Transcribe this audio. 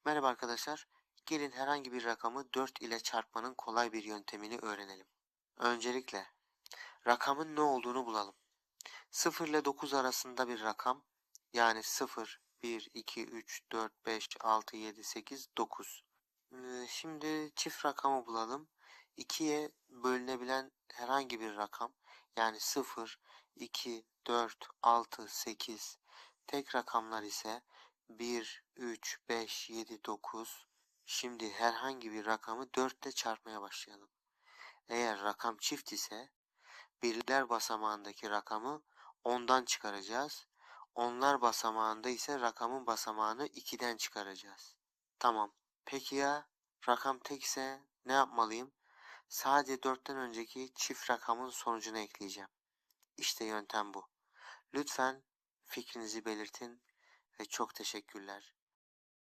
Merhaba arkadaşlar. Gelin herhangi bir rakamı 4 ile çarpmanın kolay bir yöntemini öğrenelim. Öncelikle rakamın ne olduğunu bulalım. 0 ile 9 arasında bir rakam, yani 0, 1, 2, 3, 4, 5, 6, 7, 8, 9. Şimdi çift rakamı bulalım. 2'ye bölünebilen herhangi bir rakam, yani 0, 2, 4, 6, 8. Tek rakamlar ise 1, 3, 5, 7, 9. Şimdi herhangi bir rakamı 4 ile çarpmaya başlayalım. Eğer rakam çift ise birler basamağındaki rakamı 10'dan çıkaracağız. Onlar basamağında ise rakamın basamağını 2'den çıkaracağız. Tamam. Peki ya rakam tekse ne yapmalıyım? Sadece 4'ten önceki çift rakamın sonucunu ekleyeceğim. İşte yöntem bu. Lütfen fikrinizi belirtin ve çok teşekkürler.